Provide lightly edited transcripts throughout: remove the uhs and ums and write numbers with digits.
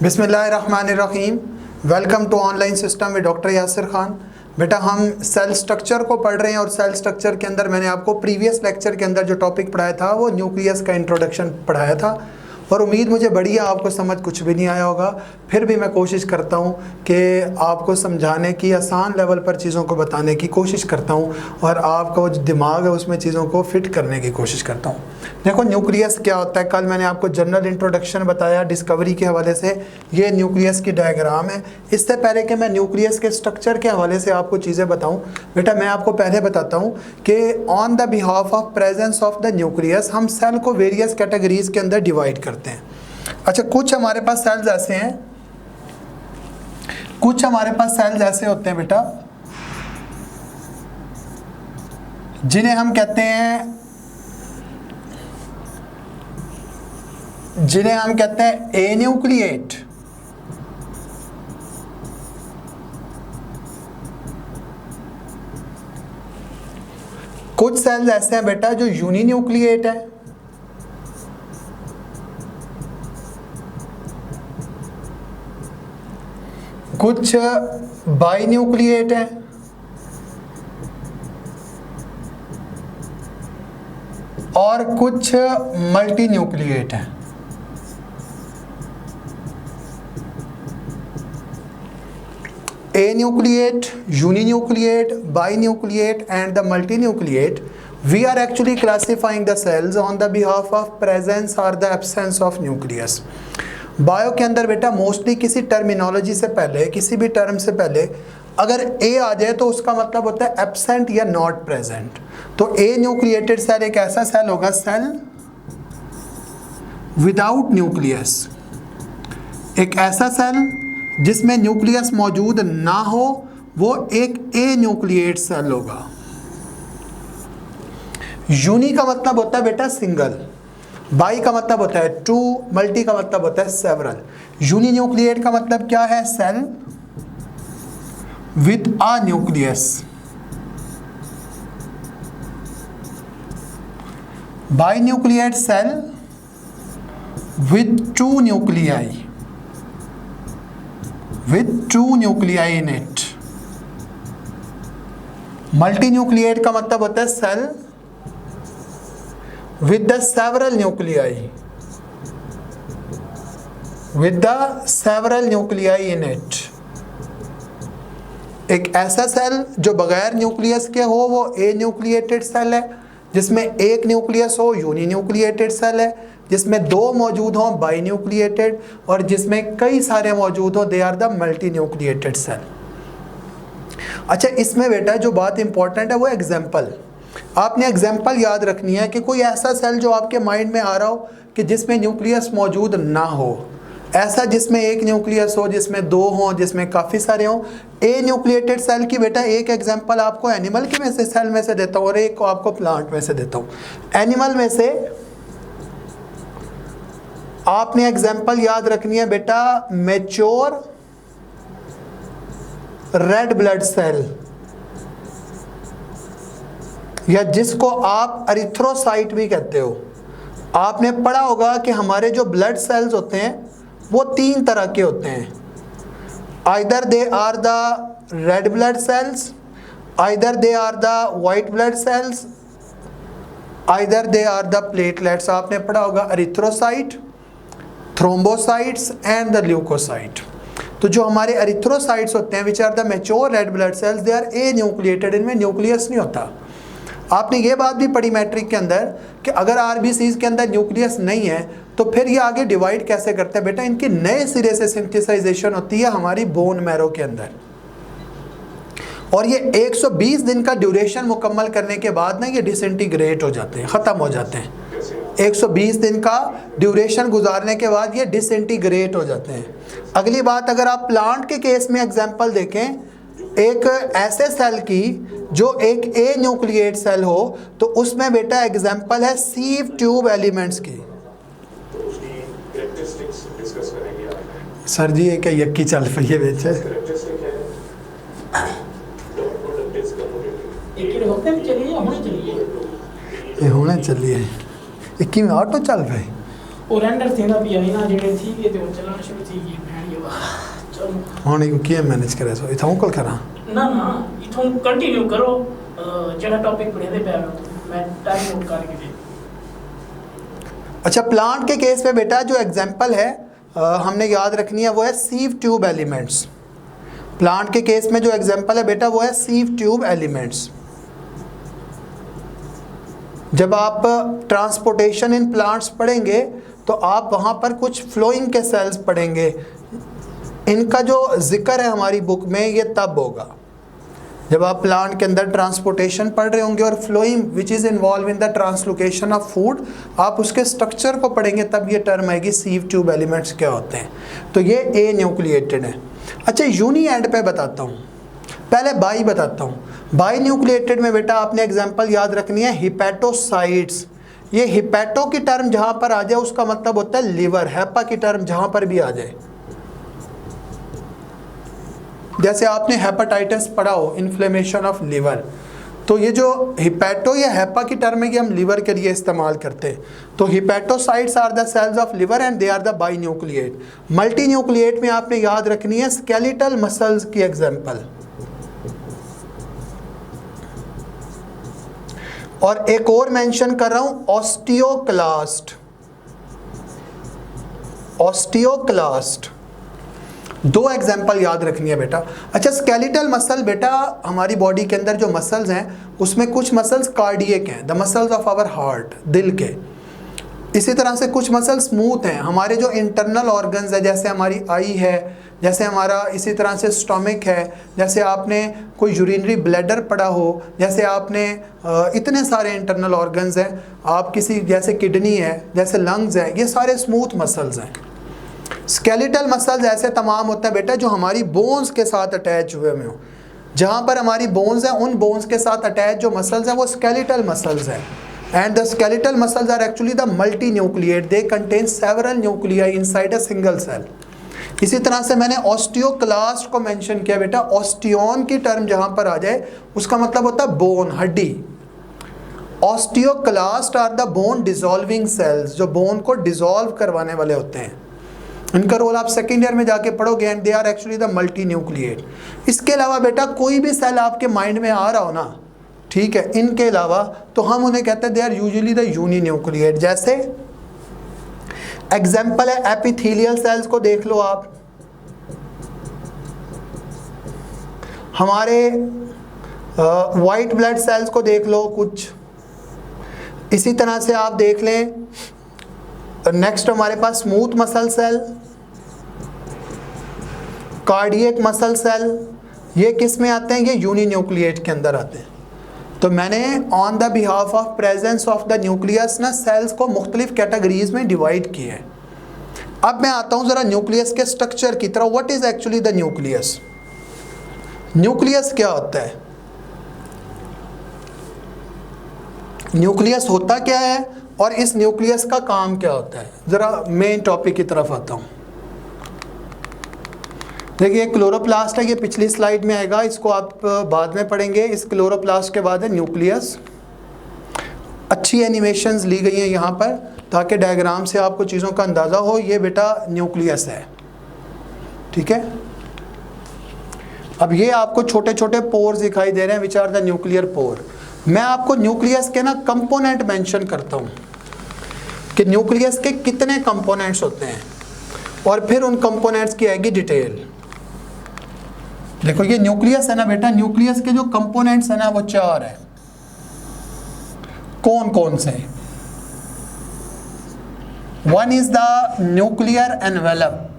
बिस्मिल्लाहिर्रहमानिर्रहीम। Welcome to online system with doctor Yasir Khan. बेटा हम सेल स्ट्रक्चर को पढ़ रहे हैं और सेल स्ट्रक्चर के अंदर मैंने आपको प्रीवियस लेक्चर के अंदर जो टॉपिक पढ़ाया था वो न्यूक्लियस का इंट्रोडक्शन पढ़ाया था और उम्मीद मुझे बड़ी है आपको समझ कुछ भी नहीं आया होगा। फिर भी मैं कोशिश करता हूँ कि आपको समझाने की, आसान लेवल पर चीज़ों को बताने की कोशिश करता हूँ और आपका जो दिमाग है उसमें चीज़ों को फिट करने की कोशिश करता हूँ। देखो न्यूक्लियस क्या होता है, कल मैंने आपको जनरल इंट्रोडक्शन बताया डिस्कवरी के हवाले से। ये न्यूक्लियस की डायग्राम है। इससे पहले कि मैं न्यूक्लियस के स्ट्रक्चर के हवाले से आपको चीज़ें बताऊँ, बेटा मैं आपको पहले बताता हूँ कि on the behalf of presence of the nucleus हम सेल को वेरियस कैटेगरीज के अंदर डिवाइड करते हैं। अच्छा, कुछ हमारे पास सेल्स ऐसे हैं, कुछ हमारे पास सेल्स ऐसे होते हैं बेटा जिन्हें हम कहते हैं एन्यूक्लिएट। कुछ सेल्स ऐसे हैं बेटा जो यूनिन्यूक्लिएट है, कुछ बाइन्यूक्लिएट है और कुछ मल्टीन्यूक्लिएट है। Anucleate, uninucleate, binucleate and the multinucleate, we are actually classifying the cells on the behalf of presence or the absence of nucleus. Bio के अंदर बेटा मोस्टली किसी टर्मिनोलॉजी से पहले, किसी भी टर्म से पहले अगर ए आ जाए तो उसका मतलब होता है एब्सेंट या नॉट प्रेजेंट। तो ए न्यूक्लिएटेड सेल एक ऐसा सेल होगा, सेल विदाउट न्यूक्लियस, एक ऐसा सेल जिसमें न्यूक्लियस मौजूद ना हो वो एक ए न्यूक्लिएट सेल होगा। यूनी का मतलब होता है बेटा सिंगल, बाई का मतलब होता है टू, मल्टी का मतलब होता है सेवरल। यूनी न्यूक्लिएट का मतलब क्या है? Cell with a nucleus. Binucleate cell with two nuclei, with two nuclei in it. Multinucleate का मतलब होता है cell with the several nuclei, with the several nuclei in it. एक ऐसा सेल जो बगैर न्यूक्लियस के हो वो ए न्यूक्लिएटेड सेल है, जिसमें एक न्यूक्लियस हो यूनिन्यूक्लिएटेड सेल है, जिसमें दो मौजूद हों बाई न्यूक्लिएटेड और जिसमें कई सारे मौजूद हों they are the multinucleated cell. अच्छा, इसमें बेटा जो बात इंपॉर्टेंट है वो एग्जाम्पल। आपने एग्जाम्पल याद रखनी है कि कोई ऐसा सेल जो आपके माइंड में आ रहा हो कि जिसमें न्यूक्लियस मौजूद ना हो, ऐसा जिसमें एक न्यूक्लियस हो, जिसमें दो हों, जिसमें काफ़ी सारे हों। ए न्यूक्लिएटेड सेल की बेटा एक एग्जाम्पल आपको एनिमल के में से सेल में से देता हूँ और एक को आपको प्लांट में से देता हूँ। एनिमल में से आपने एग्जाम्पल याद रखनी है बेटा मैच्योर रेड ब्लड सेल, या जिसको आप एरिथ्रोसाइट भी कहते हो। आपने पढ़ा होगा कि हमारे जो ब्लड सेल्स होते हैं वो तीन तरह के होते हैं, either they are the red blood cells, either they are the white blood cells, either they are the platelets. आपने पढ़ा होगा erythrocyte, thrombocytes and the leucocyte. तो जो हमारे एरिथ्रोसाइट्स होते हैं which are the mature red blood cells, they are anucleated, इनमें nucleus नहीं होता। आपने ये बात भी पढ़ी मैट्रिक के अंदर कि अगर आरबीसीज के अंदर न्यूक्लियस नहीं है तो फिर ये आगे डिवाइड कैसे करते हैं? बेटा इनकी नए सिरे से सिंथेसाइजेशन होती है हमारी बोन मैरो के अंदर, और ये 120 दिन का ड्यूरेशन मुकम्मल करने के बाद ना ये डिसइंटीग्रेट हो जाते हैं, ख़त्म हो जाते हैं। 120 दिन का ड्यूरेशन गुजारने के बाद ये डिसइंटीग्रेट हो जाते हैं। अगली बात, अगर आप प्लांट के केस में एग्जांपल देखें, एक ऐसे सेल की जो एक ए न्यूक्लिएट सेल हो तो उसमें बेटा एग्जांपल है सीव ट्यूब एलिमेंट्स की। सर जी ये क्या यक्की चल पई है बेच ये होने चलिए 21 में ऑटो चल पे और रेंडर थी ना भी आई ना जेडे थी ये तो चलाना शुरू थी गई। हाँ किए मैनेज करे सो इथों कल करा ना ना इथों कंटिन्यू करो जेड़ा टॉपिक पढ़े दे पे मैं टाइम नोट करके दे। अच्छा प्लांट के केस में बेटा जो एग्जांपल है हमने याद रखनी है वो है सीव ट्यूब एलिमेंट्स। प्लांट के केस में जो एग्जांपल है बेटा वो है सीव ट्यूब एलिमेंट्स। जब आप ट्रांसपोर्टेशन इन प्लांट्स पढ़ेंगे तो आप वहाँ पर कुछ फ्लोइंग के सेल्स पढ़ेंगे। इनका जो जिक्र है हमारी बुक में ये तब होगा जब आप प्लांट के अंदर ट्रांसपोर्टेशन पढ़ रहे होंगे और phloem which is involve in the translocation of food, आप उसके स्ट्रक्चर को पढ़ेंगे तब ये टर्म आएगी सीव ट्यूब एलिमेंट्स क्या होते हैं। तो ये ए न्यूक्लिएटेड है। अच्छा यूनी एंड पे बताता हूँ, पहले बाई बताता हूँ। बाई न्यूक्लिएटेड में बेटा आपने एग्जांपल याद रखनी है हिपैटोसाइट्स। ये हिपैटो की टर्म जहाँ पर आ जाए उसका मतलब होता है लिवर। हैपा की टर्म जहाँ पर भी आ जाए, जैसे आपने हेपेटाइटिस पढ़ा हो इन्फ्लेमेशन ऑफ लिवर, तो ये जो हिपैटो या हेपा की टर्म है कि हम लिवर के लिए इस्तेमाल करते हैं। तो hepatocytes are the cells of liver and they are the binucleate. Multinucleate में आपने याद रखनी है स्केलेटल मसल्स की एग्जांपल। और एक और मेंशन कर रहा हूं ऑस्टियोक्लास्ट। ऑस्टियोक्लास्ट दो एग्जाम्पल याद रखनी है बेटा। अच्छा स्केलेटल मसल बेटा हमारी बॉडी के अंदर जो मसल्स हैं उसमें कुछ मसल्स कार्डियक हैं, the muscles of our heart, दिल के। इसी तरह से कुछ मसल स्मूथ हैं, हमारे जो इंटरनल ऑर्गन्स है जैसे हमारी आई है, जैसे हमारा इसी तरह से स्टमक है, जैसे आपने कोई यूरिनरी ब्लैडर पढ़ा हो, जैसे आपने इतने सारे इंटरनल ऑर्गन्स हैं, आप किसी जैसे किडनी है, जैसे लंग्स है, ये सारे स्मूथ मसल्स हैं। स्केलेटल मसल्स ऐसे तमाम होते हैं बेटा जो हमारी बोन्स के साथ अटैच हुए हुए हो। जहाँ पर हमारी बोन्स हैं उन बोन्स के साथ अटैच जो मसल्स हैं वो स्केलेटल मसल्स हैं। And the skeletal muscles are actually the multinucleate, they contain several nuclei inside a single cell. इसी तरह से मैंने ऑस्टियोक्लास्ट को मेंशन किया बेटा। ऑस्टियोन की टर्म जहाँ पर आ जाए उसका मतलब होता है बोन, हड्डी। Osteoclast are the bone dissolving cells, जो बोन को डिसॉल्व करवाने वाले होते हैं। इनका रोल आप सेकेंड ईयर में जाके पढ़ोगे and they are actually the multinucleate. इसके अलावा बेटा कोई भी सेल आपके माइंड में आ रहा हो ना, ठीक है, इनके अलावा तो हम उन्हें कहते हैं they are usually the uninucleate. जैसे एग्जाम्पल है एपिथेलियल सेल्स को देख लो आप, हमारे वाइट ब्लड सेल्स को देख लो कुछ। इसी तरह से आप देख लें नेक्स्ट हमारे पास smooth muscle cell, cardiac muscle cell, ये किस में आते हैं? ये यूनी न्यूक्लिएट के अंदर आते हैं। तो मैंने on the behalf of presence of the nucleus ना सेल्स को मुख्तलिफ कैटेगरीज में डिवाइड किए हैं। अब मैं आता हूँ ज़रा न्यूक्लियस के स्ट्रक्चर की तरफ। What is actually the nucleus? Nucleus क्या होता है? न्यूक्लियस होता क्या है और इस न्यूक्लियस का काम क्या होता है? ज़रा मेन टॉपिक की तरफ आता हूँ। देखिए क्लोरोप्लास्ट है, ये पिछली स्लाइड में आएगा, इसको आप बाद में पढ़ेंगे। इस क्लोरोप्लास्ट के बाद है न्यूक्लियस। अच्छी एनिमेशंस ली गई हैं यहाँ पर ताकि डायग्राम से आपको चीज़ों का अंदाज़ा हो। ये बेटा न्यूक्लियस है, ठीक है। अब ये आपको छोटे छोटे पोर्स दिखाई दे रहे हैं which are the nuclear pore. मैं आपको न्यूक्लियस के ना कंपोनेंट मेंशन करता हूँ कि न्यूक्लियस के कितने कंपोनेंट्स होते हैं और फिर उन कंपोनेंट्स की आएगी डिटेल। देखो ये न्यूक्लियस है ना बेटा, न्यूक्लियस के जो कंपोनेंट्स है ना वो 4 है। कौन कौन से? One is the nuclear envelope.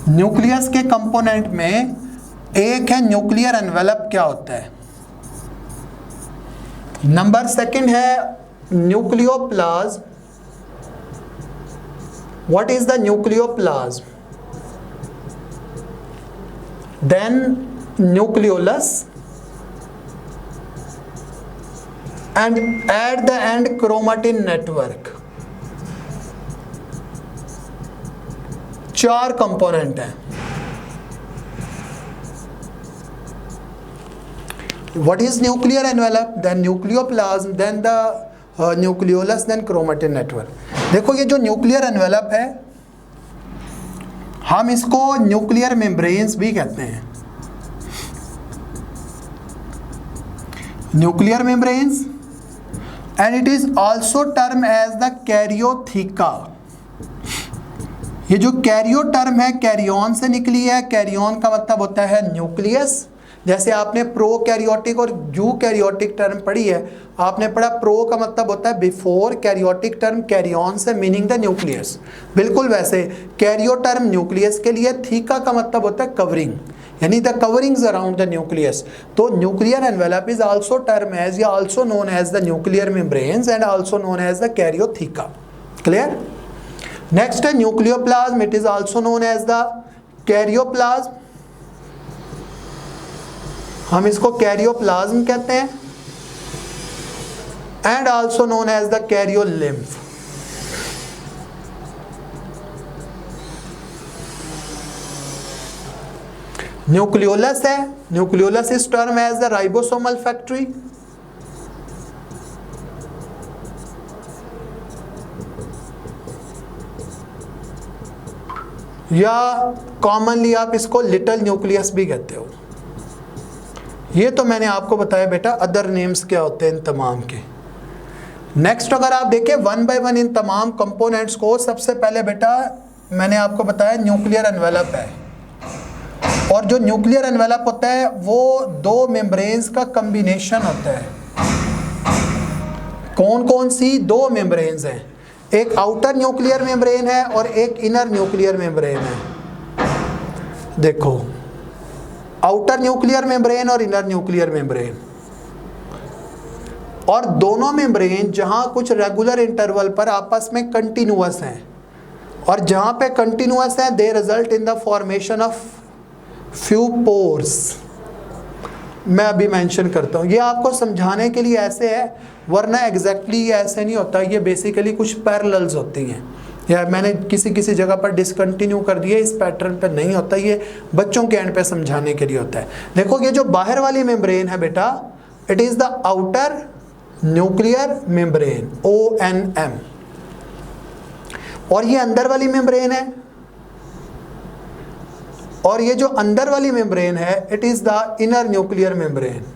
Nucleus के कंपोनेंट में एक है न्यूक्लियर एनवेलप, क्या होता है? नंबर सेकंड है nucleoplasm. What is the nucleoplasm? then nucleolus and at the end chromatin network। 4 component हैं। what is nuclear envelope? then nucleoplasm, then the nucleolus, then chromatin network। देखो ये जो न्यूक्लियर एनवेलप है हम इसको न्यूक्लियर मेम्ब्रेन्स भी कहते हैं, nuclear membranes, and it is also termed as the karyotheca. ये जो कैरियो टर्म है कैरियन से निकली है, कैरियन का मतलब होता है न्यूक्लियस। जैसे आपने प्रोकैरियोटिक और यूकैरियोटिक टर्म पढ़ी है, आपने पढ़ा प्रो का मतलब होता है बिफोर, कैरियोटिक टर्म कैरियन से मीनिंग द न्यूक्लियस। बिल्कुल वैसे कैरियो टर्म न्यूक्लियस के लिए, थीका का मतलब होता है कवरिंग, यानी the coverings around the nucleus. तो nuclear envelope is also termed as या also known as the nuclear membranes and also known as the karyotheca. Clear? Next है nucleoplasm, it is also known as the karyoplasm. हम इसको karyoplasm कहते हैं and also known as the karyolymph. Nucleolus है, nucleolus is termed as the ribosomal factory. या commonly आप इसको little nucleus भी कहते हो। ये तो मैंने आपको बताया बेटा अदर नेम्स क्या होते हैं इन तमाम के। नेक्स्ट अगर आप देखें वन बाय वन इन तमाम कंपोनेंट्स को, सबसे पहले बेटा मैंने आपको बताया न्यूक्लियर एनवेलप है, और जो न्यूक्लियर एनवेलप होता है वो दो मेम्ब्रेन्स का कॉम्बिनेशन होता है। कौन कौन सी? दो मेम्ब्रेन्स हैं, एक आउटर न्यूक्लियर मेम्ब्रेन है और एक इनर न्यूक्लियर मेम्ब्रेन है। देखो आउटर न्यूक्लियर मेम्ब्रेन और इनर न्यूक्लियर मेम्ब्रेन, और दोनों मेम्ब्रेन जहां कुछ रेगुलर इंटरवल पर आपस में कंटिन्यूअस हैं, और जहां पे कंटिन्यूअस हैं they result in the formation of few pores. मैं अभी मेंशन करता हूं, ये आपको समझाने के लिए ऐसे है, वरना एग्जैक्टली ये ऐसे नहीं होता। ये बेसिकली कुछ पैरेलल्स होती हैं, या मैंने किसी किसी जगह पर डिसकंटिन्यू कर दिया, इस पैटर्न पे नहीं होता, ये बच्चों के एंड पे समझाने के लिए होता है। देखो ये जो बाहर वाली मेम्ब्रेन है बेटा, it is the outer nuclear membrane ONM, और ये अंदर वाली मेम्ब्रेन है, और ये जो अंदर वाली मेम्ब्रेन है it is the inner nuclear membrane.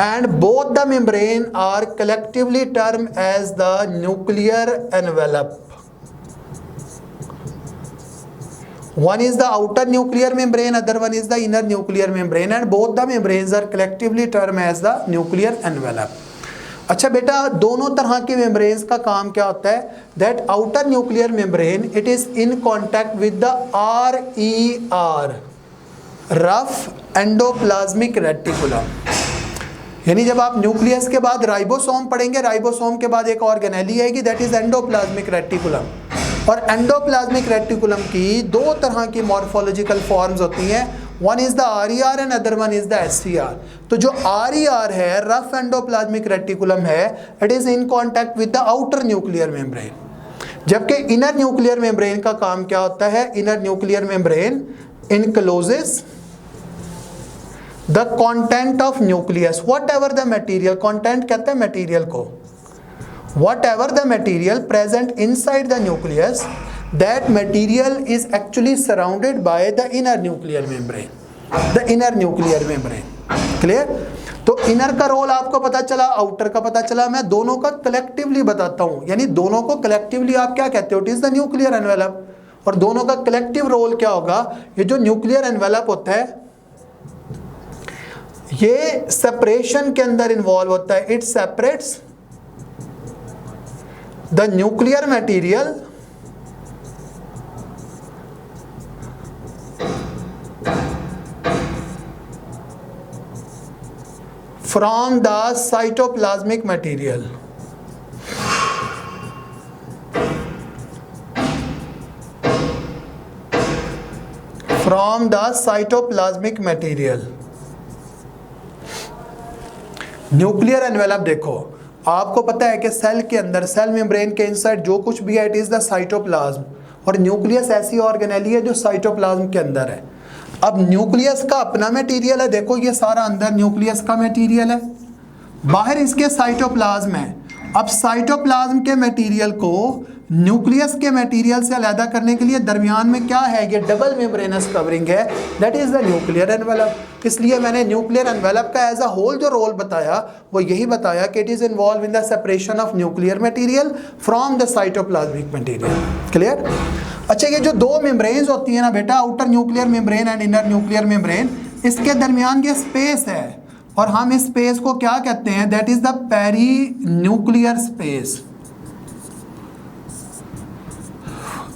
And both the membrane are collectively termed as the nuclear envelope. One is the outer nuclear membrane, other one is the inner nuclear membrane, and both the membranes are collectively termed as the nuclear envelope. अच्छा बेटा, दोनों तरह के membranes का काम क्या होता है? That outer nuclear membrane, it is in contact with the RER, rough endoplasmic reticulum। यानी जब आप न्यूक्लियस के बाद राइबोसोम पढ़ेंगे, राइबोसोम के बाद एक ऑर्गेनेली आएगी, दैट इज एंडोप्लाज्मिक रेटिकुलम। और एंडोप्लाज्मिक रेटिकुलम की दो तरह की मॉर्फोलॉजिकल फॉर्म्स होती हैं, one is the RER and other one is the SCR। तो जो RER है, रफ एंडोप्लाज्मिक रेटिकुलम है, it is in contact with the outer nuclear membrane. जबकि इनर न्यूक्लियर मेम्ब्रेन का काम क्या होता है? Inner nuclear membrane encloses the content of nucleus, whatever the material, content कहते हैं मटीरियल को, what ever the material present inside the nucleus, that material is actually surrounded by the inner nuclear membrane, the inner nuclear membrane. Clear? तो inner का role आपको पता चला, outer का पता चला, मैं दोनों का कलेक्टिवली बताता हूं, यानी दोनों को कलेक्टिवली आप क्या कहते हो? It is the nuclear envelope. और दोनों का कलेक्टिव रोल क्या होगा? ये जो न्यूक्लियर एनवेलप होता है ये सेपरेशन के अंदर इन्वॉल्व होता है, it separates the nuclear material from the cytoplasmic material. From the cytoplasmic material. Nuclear envelope देखो, आपको पता है कि सेल के अंदर, सेल मेम्ब्रेन के इनसाइड जो कुछ भी है इट इज द साइटोप्लाज्म, और न्यूक्लियस ऐसी ऑर्गेनेली है जो साइटोप्लाज्म के अंदर है। अब न्यूक्लियस का अपना मटेरियल है, देखो ये सारा अंदर न्यूक्लियस का मटेरियल है, बाहर इसके साइटोप्लाज्म है। अब साइटोप्लाज्म के मटेरियल को न्यूक्लियस के मटेरियल से अलग करने के लिए दरमियान में क्या है, ये डबल मेम्ब्रेनस कवरिंग है, that is the nuclear envelope. इसलिए मैंने न्यूक्लियर एनवेलप का एज अ होल जो रोल बताया वो यही बताया कि it is involve in the separation of nuclear material from the cytoplasmic material. Clear? अच्छा, ये जो दो मेम्ब्रेन्स होती है ना बेटा, outer nuclear membrane and inner nuclear membrane, इसके दरमियान ये स्पेस है और हम इस स्पेस को क्या कहते हैं, that is the perinuclear space.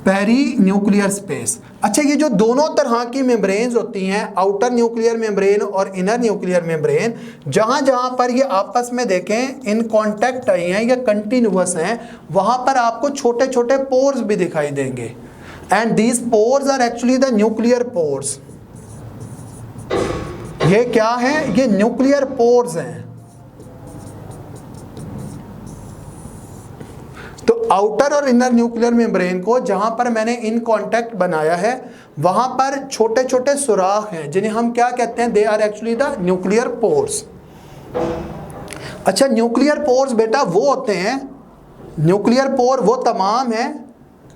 Perinuclear space. अच्छा, ये जो दोनों तरह की मेम्ब्रेन्स होती हैं, आउटर न्यूक्लियर मेम्ब्रेन और इनर न्यूक्लियर मेम्ब्रेन, जहाँ जहाँ पर ये आपस में देखें इन कांटेक्ट आई हैं या कंटिन्यूअस हैं, वहाँ पर आपको छोटे छोटे पोर्स भी दिखाई देंगे and these pores are actually the nuclear pores. ये क्या है, ये न्यूक्लियर पोर्स हैं। तो आउटर और इनर न्यूक्लियर मेम्ब्रेन को जहां पर मैंने इन कांटेक्ट बनाया है वहां पर छोटे छोटे सुराख हैं जिन्हें हम क्या कहते हैं, they are actually the nuclear pores. अच्छा, न्यूक्लियर पोर्स बेटा वो होते हैं, न्यूक्लियर पोर वो तमाम हैं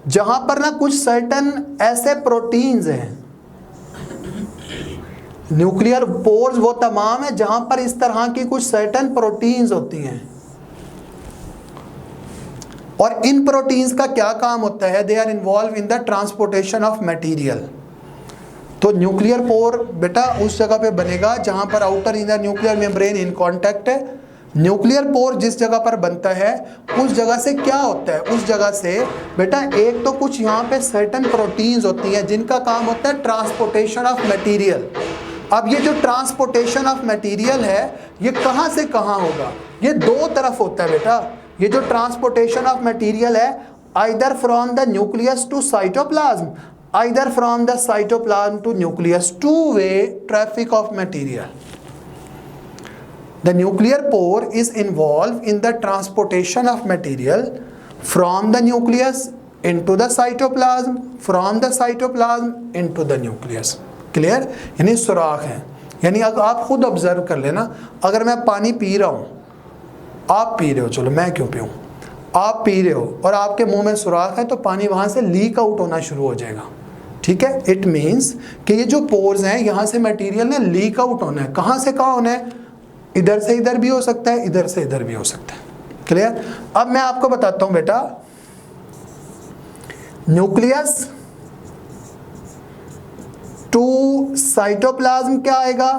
जहां पर ना कुछ सर्टन ऐसे प्रोटीन्स हैं। न्यूक्लियर पोर्स वो तमाम है जहां पर इस तरह की कुछ सर्टन प्रोटीन्स होती हैं और इन प्रोटीन्स का क्या काम होता है, they are involve in the transportation of material. तो न्यूक्लियर पोर बेटा उस जगह पे बनेगा जहां पर outer inner nuclear membrane in contact है। न्यूक्लियर पोर जिस जगह पर बनता है उस जगह से क्या होता है, उस जगह से बेटा एक तो कुछ यहाँ पे सर्टन प्रोटीन्स होती हैं जिनका काम होता है ट्रांसपोर्टेशन ऑफ मटेरियल। अब ये जो ट्रांसपोर्टेशन ऑफ मटेरियल है ये कहाँ से कहाँ होगा, ये दो तरफ होता है बेटा। ये जो ट्रांसपोर्टेशन ऑफ मटेरियल है either from the nucleus to cytoplasm, either from the cytoplasm to nucleus, two way traffic of material. The nuclear pore is involved in the transportation of material from the nucleus into the cytoplasm, from the cytoplasm into the nucleus. Clear? यानी सुराख है। यानी अगर आप खुद observe कर लेना, अगर मैं पानी पी रहा हूँ, आप पी रहे हो, चलो मैं क्यों पीऊँ, आप पी रहे हो और आपके मुंह में सुराख है तो पानी वहाँ से लीक आउट होना शुरू हो जाएगा। ठीक है? इट मीन्स कि ये जो पोर्स हैं यहाँ से मटीरियल ने लीक आउट होना है। कहाँ से कहाँ होना है, इधर से इधर भी हो सकता है, इधर से इधर भी हो सकता है। क्लियर? अब मैं आपको बताता हूं बेटा, न्यूक्लियस टू साइटोप्लाज्म क्या आएगा,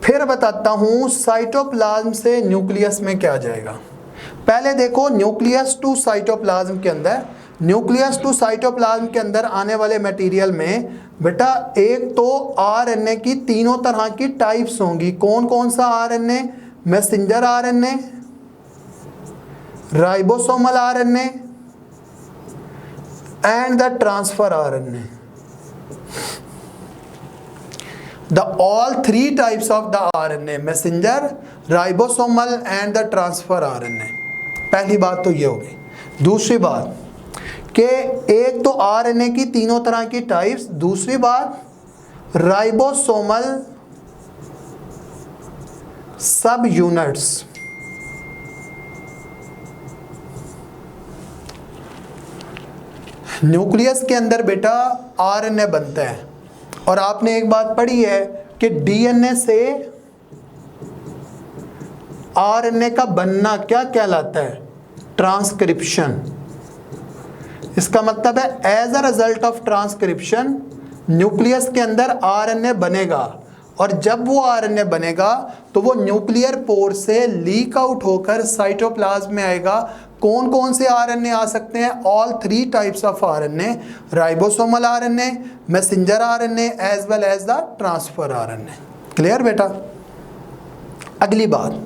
फिर बताता हूं साइटोप्लाज्म से न्यूक्लियस में क्या जाएगा। पहले देखो न्यूक्लियस टू साइटोप्लाज्म के अंदर, न्यूक्लियस टू साइटोप्लाज्म के अंदर आने वाले मटेरियल में बेटा एक तो आरएनए की तीनों तरह की टाइप्स होंगी। कौन कौन सा RNA, messenger RNA, ribosomal RNA and the transfer RNA. The all three types of the RNA, messenger, ribosomal and the transfer RNA. पहली बात तो ये हो गई। दूसरी बात कि एक तो आरएनए की तीनों तरह की टाइप्स, दूसरी बात राइबोसोमल सब यूनिट्स। न्यूक्लियस के अंदर बेटा आरएनए बनता है और आपने एक बात पढ़ी है कि डीएनए से आरएनए का बनना क्या कहलाता है, ट्रांसक्रिप्शन। इसका मतलब है as a result of transcription nucleus के अंदर आरएनए बनेगा और जब वो आरएनए बनेगा तो वो न्यूक्लियर पोर से लीक आउट होकर साइटोप्लाज्म में आएगा। कौन कौन से आरएनए आ सकते हैं, all three types of RNA, ribosomal RNA, messenger RNA as well as the transfer RNA. Clear बेटा? अगली बात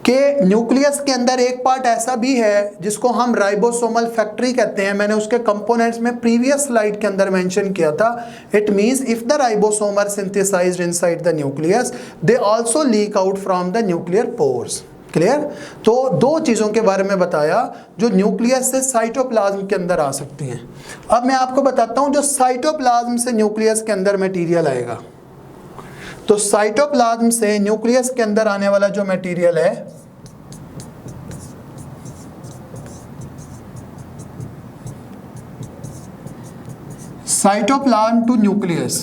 कि न्यूक्लियस के अंदर एक पार्ट ऐसा भी है जिसको हम राइबोसोमल फैक्ट्री कहते हैं। मैंने उसके कंपोनेंट्स में प्रीवियस स्लाइड के अंदर मेंशन किया था। It means if the ribosome are synthesised inside the nucleus they also leak out from the nuclear pores. Clear? तो दो चीज़ों के बारे में बताया जो न्यूक्लियस से साइटोप्लाज्म के अंदर आ सकती हैं। अब मैं आपको बताता हूँ जो साइटोप्लाज्म से न्यूक्लियस के अंदर मटीरियल आएगा। तो साइटोप्लाज्म से न्यूक्लियस के अंदर आने वाला जो मटेरियल है साइटोप्लाज्म टू न्यूक्लियस।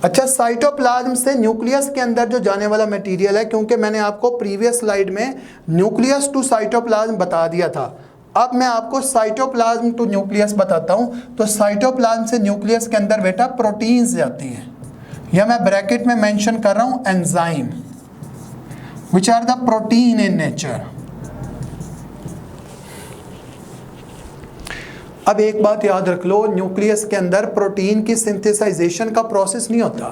अच्छा, साइटोप्लाज्म से न्यूक्लियस के अंदर जो जाने वाला मटेरियल है, क्योंकि मैंने आपको प्रीवियस स्लाइड में न्यूक्लियस टू साइटोप्लाज्म बता दिया था, अब मैं आपको साइटोप्लाज्म टू न्यूक्लियस बताता हूं। तो साइटोप्लाज्म से न्यूक्लियस के अंदर बेटा प्रोटीन्स जाती हैं, या मैं ब्रैकेट में मेंशन कर रहा हूं enzyme, which are the protein in nature. अब एक बात याद रख लो, न्यूक्लियस के अंदर प्रोटीन की सिंथेसाइजेशन का प्रोसेस नहीं होता।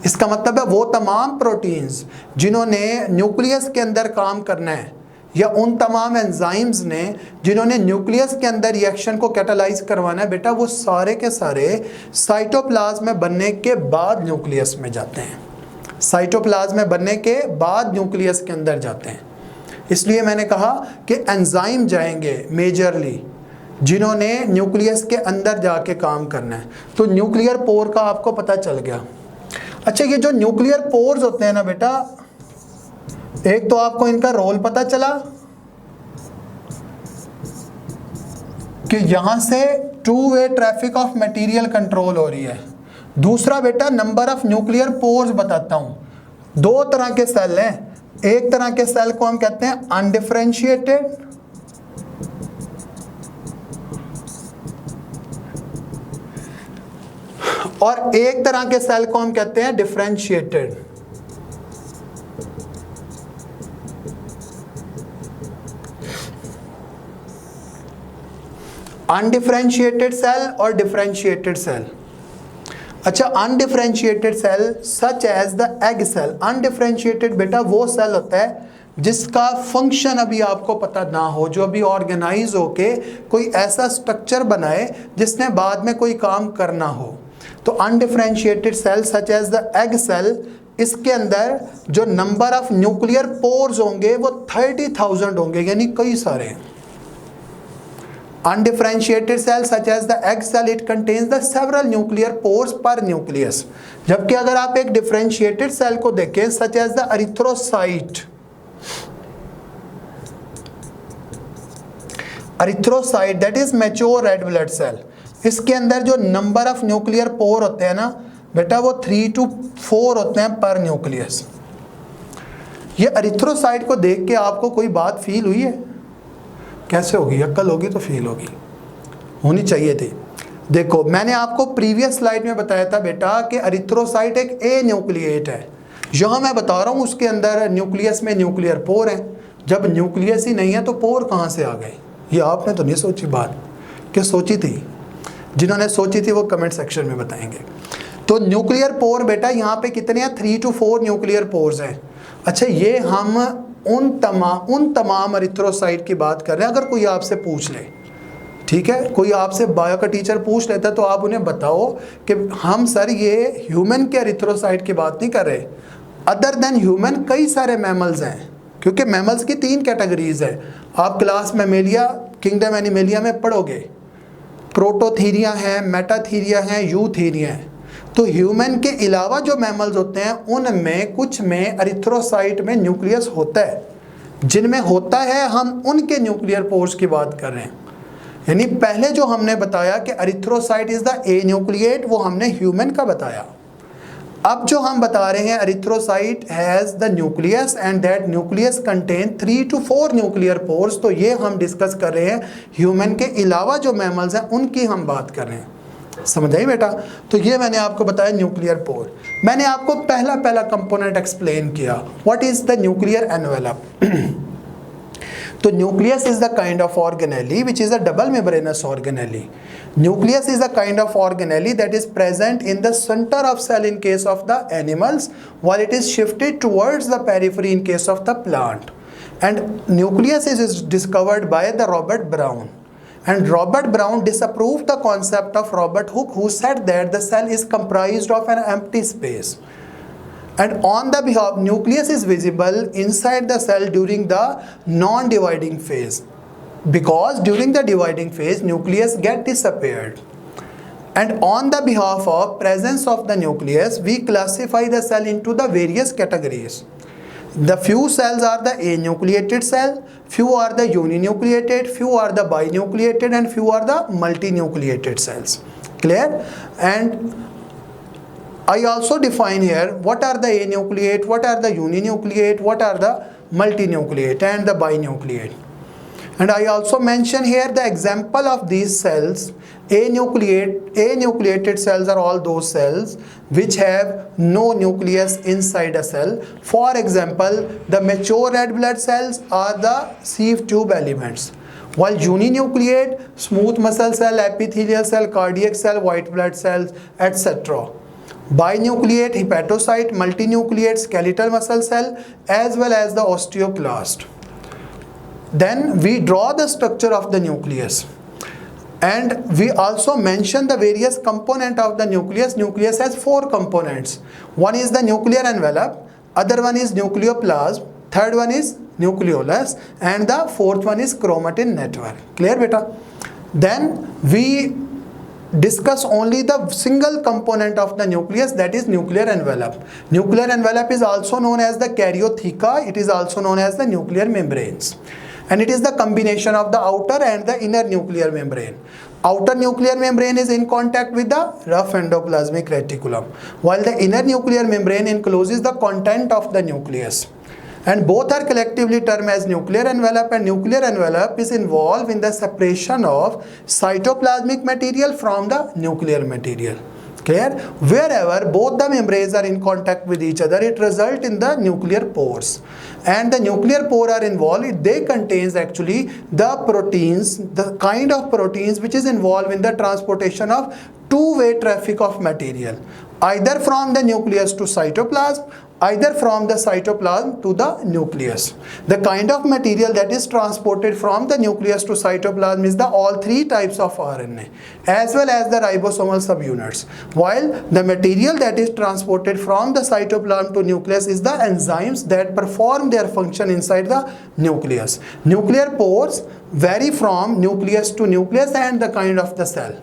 इसका मतलब है वो तमाम प्रोटीन्स जिन्होंने न्यूक्लियस के अंदर काम करना है, या उन तमाम एंजाइम्स ने जिन्होंने न्यूक्लियस के अंदर रिएक्शन को कैटालाइज करवाना है बेटा, वो सारे के सारे साइटोप्लाज्म में बनने के बाद न्यूक्लियस में जाते हैं। साइटोप्लाज्म में बनने के बाद न्यूक्लियस के अंदर जाते हैं। इसलिए मैंने कहा कि एंजाइम जाएंगे मेजरली जिन्होंने न्यूक्लियस के अंदर जाके काम करना है। तो न्यूक्लियर पोर का आपको पता चल गया। अच्छा, ये जो न्यूक्लियर पोर्स होते हैं ना बेटा, एक तो आपको इनका रोल पता चला कि यहां से to way traffic of material control हो रही है। दूसरा बेटा नंबर ऑफ न्यूक्लियर पोर्स बताता हूं। दो तरह के सेल हैं, एक तरह के सेल को हम कहते हैं अनडिफरेंशिएटेड, और एक तरह के सेल को हम कहते हैं डिफरेंशिएटेड। अनडिफरेंशिएटेड सेल और डिफरेंशिएटेड सेल। अच्छा, undifferentiated cell such as the egg cell. Undifferentiated बेटा वो सेल होता है जिसका फंक्शन अभी आपको पता ना हो, जो अभी ऑर्गेनाइज होके कोई ऐसा स्ट्रक्चर बनाए जिसने बाद में कोई काम करना हो। तो undifferentiated cell such as the egg cell, इसके अंदर जो नंबर ऑफ न्यूक्लियर पोर्स होंगे वो 30,000 होंगे, यानी कई सारे। Undifferentiated cell such as the egg cell, it contains the several nuclear pores per nucleus। जबकि अगर आप एक डिफरेंशिएटेड सेल को देखें such as the erythrocyte, erythrocyte that is mature red blood cell, इसके अंदर जो नंबर ऑफ न्यूक्लियर पोर होते हैं ना बेटा, वो 3 to 4 होते हैं पर न्यूक्लियस। ये एरिथ्रोसाइट को देख के आपको कोई बात फील हुई है? कैसे होगी? अक्ल होगी तो फील होगी, होनी चाहिए थी। देखो, मैंने आपको प्रीवियस स्लाइड में बताया था बेटा कि एरिथ्रोसाइट एक ए न्यूक्लिएट है। यहाँ मैं बता रहा हूँ उसके अंदर न्यूक्लियस में न्यूक्लियर पोर हैं। जब न्यूक्लियस ही नहीं है तो पोर कहाँ से आ गए? ये आपने तो नहीं सोची बात, कि सोची थी? जिन्होंने सोची थी वो कमेंट सेक्शन में बताएंगे। तो न्यूक्लियर पोर बेटा यहाँ पे कितने हैं? 3 to 4 न्यूक्लियर पोर्स हैं। अच्छा, ये हम उन तमाम एरिथ्रोसाइट की बात कर रहे हैं। अगर कोई आपसे पूछ ले, ठीक है, कोई आपसे बायो का टीचर पूछ लेता तो आप उन्हें बताओ कि हम सर ये ह्यूमन के एरिथ्रोसाइट की बात नहीं कर रहे, अदर देन ह्यूमन कई सारे मैमल्स हैं, क्योंकि मैमल्स की 3 कैटेगरीज है। आप क्लास मैमेलिया किंगडम एनिमेलिया में पढ़ोगे, प्रोटोथीरिया हैं, मेटाथीरिया हैं, यूथीरिया हैं। तो ह्यूमन के अलावा जो मैमल्स होते हैं उनमें कुछ में एरिथ्रोसाइट में न्यूक्लियस होता है, जिनमें होता है हम उनके न्यूक्लियर पोर्स की बात कर रहे हैं। यानी पहले जो हमने बताया कि erythrocyte is the A nucleate, वो हमने ह्यूमन का बताया। अब जो हम बता रहे हैं erythrocyte has the nucleus and that nucleus contain 3 to 4 nuclear pores. तो ये हम डिस्कस कर रहे हैं ह्यूमन के अलावा जो मैमल्स हैं उनकी हम बात कर रहे हैं। समझ आई बेटा? तो ये मैंने आपको बताया न्यूक्लियर पोर। मैंने आपको पहला कंपोनेंट एक्सप्लेन किया, what is the nuclear envelope. तो nucleus is the kind of organelle which is a double membranous organelle. Nucleus is a kind of organelle that is present in the center of cell in case of the animals, while it is shifted towards the periphery in case of the plant. And nucleus is discovered by the Robert Brown. And Robert Brown disapproved the concept of Robert Hooke, who said that the cell is comprised of an empty space. And on the behalf, nucleus is visible inside the cell during the non-dividing phase. Because during the dividing phase, nucleus get disappeared. And on the behalf of presence of the nucleus, we classify the cell into the various categories. The few cells are the anucleated cell, few are the uninucleated, few are the binucleated, and few are the multinucleated cells. Clear? And I also define here what are the anucleate, what are the uninucleate, what are the multinucleate and the binucleate. And I also mention here the example of these cells. Anucleated cells are all those cells which have no nucleus inside a cell. For example, the mature red blood cells are the sieve tube elements, while uninucleate, smooth muscle cell, epithelial cell, cardiac cell, white blood cells, etc. Binucleate, hepatocyte, multinucleate, skeletal muscle cell, as well as the osteoclast. Then we draw the structure of the nucleus, and we also mention the various component of the nucleus. Nucleus has 4 components. One is the nuclear envelope, other one is nucleoplasm, third one is nucleolus, and the fourth one is chromatin network. Clear beta? Then we discuss only the single component of the nucleus, that is nuclear envelope. Nuclear envelope is also known as the karyotheca. It is also known as the nuclear membranes, and it is the combination of the outer and the inner nuclear membrane. Outer nuclear membrane is in contact with the rough endoplasmic reticulum, while the inner nuclear membrane encloses the content of the nucleus. And both are collectively termed as nuclear envelope, and nuclear envelope is involved in the separation of cytoplasmic material from the nuclear material. Clear? Wherever both the membranes are in contact with each other, it results in the nuclear pores. And the nuclear pore are involved, they contains actually the proteins, the kind of proteins which is involved in the transportation of two-way traffic of material, either from the nucleus to cytoplasm, either from the cytoplasm to the nucleus. The kind of material that is transported from the nucleus to cytoplasm is the all 3 types of RNA, as well as the ribosomal subunits, while the material that is transported from the cytoplasm to nucleus is the enzymes that perform their function inside the nucleus. Nuclear pores vary from nucleus to nucleus and the kind of the cell.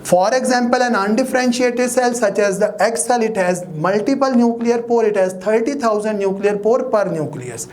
For example, an undifferentiated cell such as the egg cell, it has multiple nuclear pore, it has 30,000 nuclear pore per nucleus.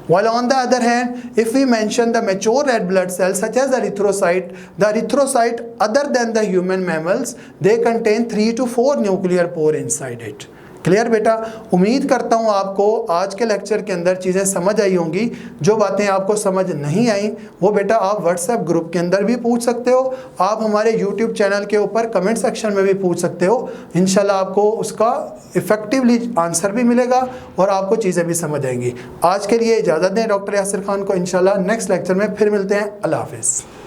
While on the other hand, if we mention the mature red blood cells such as the erythrocyte other than the human mammals, they contain 3 to 4 nuclear pore inside it. Clear बेटा? उम्मीद करता हूँ आपको आज के lecture के अंदर चीज़ें समझ आई होंगी। जो बातें आपको समझ नहीं आई वो बेटा आप व्हाट्सएप ग्रुप के अंदर भी पूछ सकते हो, आप हमारे यूट्यूब चैनल के ऊपर कमेंट सेक्शन में भी पूछ सकते हो। इंशाल्लाह आपको उसका इफ़ेक्टिवली आंसर भी मिलेगा और आपको चीज़ें भी समझ आएंगी। आज के लिए इजाज़त दें डॉक्टर यासिर खान को। इंशाल्लाह नेक्स्ट लेक्चर में फिर मिलते हैं। अल्लाह हाफ़िज़।